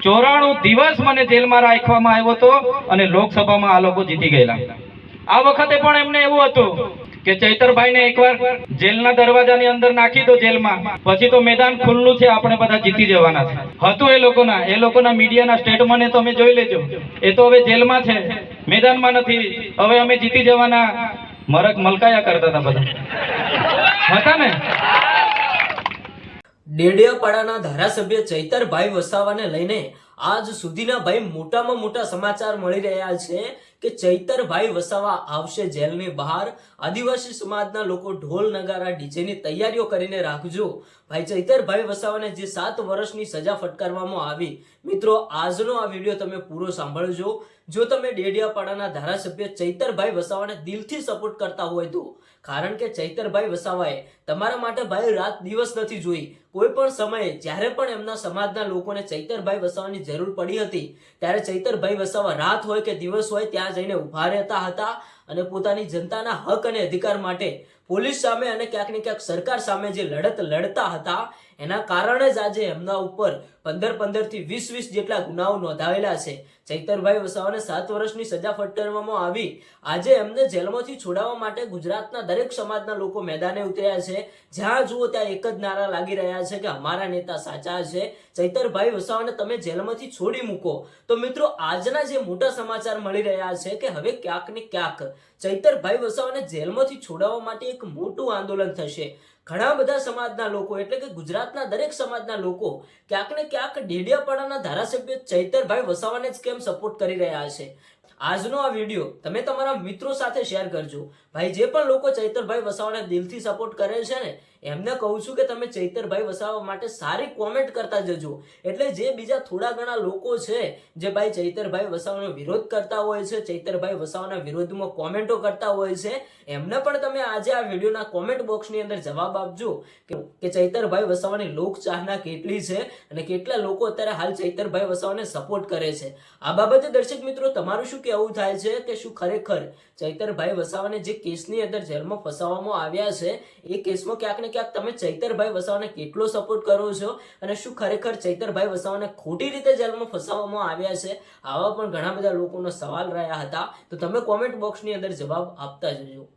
94 દિવસ મને જેલમાં રાખવામાં આવ્યો હતો અને લોકસભામાં આ લોકો જીતી ગયેલા. આ વખતે પણ એમને એવું હતું કે ચૈતરભાઈને એકવાર જેલના દરવાજાની અંદર નાખી દો જેલમાં, પછી તો મેદાન ખુલ્લું છે, આપણે બધા જીતી જવાના છે. હતું એ લોકોના મીડિયાના સ્ટેટમેન્ટ તમે જોઈ લેજો. એ તો હવે જેલમાં છે, મેદાનમાં નથી. હવે અમે જીતી જવાના મરક મલકાયા કરતા હતા બધા, હતા ને. ડેડિયાપાડાના ધારાસભ્ય ચૈતરભાઈ વસાવાને લઈને આજ સુધીના ભાઈ મોટામાં મોટા સમાચાર મળી રહ્યા છે કે ચૈતરભાઈ વસાવા આવશે જેલની બહાર. આદિવાસી સમાજના લોકો ઢોલ નગારા ડીજેની તૈયારીઓ કરીને રાખજો. ભાઈ ચૈતરભાઈ વસાવાને જે 7 વર્ષની સજા ફટકારવામાં આવી, મિત્રો આજનો આ વિડીયો તમે પૂરો સાંભળજો. જો તમે ડેડિયાપાડાના ધારાસભ્ય ચૈતરભાઈ વસાવાને દિલથી સપોર્ટ કરતા હોય તો, કારણ કે ચૈતરભાઈ વસાવાએ તમારા માટે ભાઈ રાત દિવસ નથી જોઈ. કોઈ પણ સમયે જ્યારે પણ એમના સમાજના લોકોને ચૈતરભાઈ વસાવાની જરૂર પડી હતી ત્યારે ચૈતરભાઈ વસાવા રાત હોય કે દિવસ હોય ત્યાં જઈને ઉભા રહેતા હતા અને પોતાની જનતાના હક અને અધિકાર માટે પોલીસ સામે અને ક્યાંક ને ક્યાંક સરકાર સામે જે લડત લડતા હતા, એના કારણે જ આજે એમના ઉપર 15 થી 20 જેટલા ગુનાઓ નોંધાવેલા છે. ચૈતરભાઈ વસાવાને 7 વર્ષની સજા ફટકારવામાં આવી. આજે એમને જેલમાંથી છોડાવવા માટે ગુજરાતના દરેક સમાજના લોકો મેદાને ઉતર્યા છે. જ્યાં જુઓ ત્યાં એક જ નારા લાગી રહ્યા છે કે અમારા નેતા સાચા છે, ચૈતરભાઈ વસાવાને તમે જેલમાંથી છોડી મૂકો. તો મિત્રો આજના જે મોટા સમાચાર મળી રહ્યા છે કે હવે ક્યાંક ને ક્યાંક ચૈતરભાઈ વસાવાને જેલમાંથી છોડાવવા માટે એક મોટું આંદોલન થશે. ઘણા બધા સમાજના લોકો એટલે કે ગુજરાતના દરેક સમાજના લોકો ક્યાંક ને ક્યાંક ડેડિયાપાડાના ધારાસભ્ય ચૈતરભાઈ વસાવાને જ કેમ સપોર્ટ કરી રહ્યા છે. આજનો આ વિડીયો તમે તમારા મિત્રો સાથે શેર કરજો. ભાઈ જે પણ લોકો ચૈતરભાઈ વસાવાને દિલથી સપોર્ટ કરે છે ને, એમને કહું છું કે તમે ચૈતરભાઈ વસાવા માટે સારી કોમેન્ટ કરતા જજો. એટલે જે બીજા થોડા ઘણા લોકો છે જે ભાઈ ચૈતરભાઈ વસાવાનો વિરોધ કરતા હોય છે, ચૈતરભાઈ વસાવાના વિરોધમાં કોમેન્ટો કરતા હોય છે, એમને પણ તમે આજે આ વિડીયોના કોમેન્ટ બોક્સની અંદર જવાબ આપજો કે ચૈતરભાઈ વસાવાની લોકચાહના કેટલી છે અને કેટલા લોકો અત્યારે હાલ ચૈતરભાઈ વસાવાને સપોર્ટ કરે છે. આ બાબતે દર્શક મિત્રો તમારું શું કહેવું થાય છે કે શું ખરેખર ચૈતરભાઈ વસાવાને જે કેસની અંદર જેલમાં ફસાવવામાં આવ્યા છે એ કેસમાં ક્યાંક ને ક્યાંક તમે ચૈતરભાઈ વસાવાને કેટલો સપોર્ટ કરો છો અને શું ખરેખર ચૈતરભાઈ વસાવાને ખોટી રીતે જેલમાં ફસાવવામાં આવ્યા છે? આવા પણ ઘણા બધા લોકોનો સવાલ રહ્યા હતા. તો તમે કોમેન્ટ બોક્સની અંદર જવાબ આપતા જજો.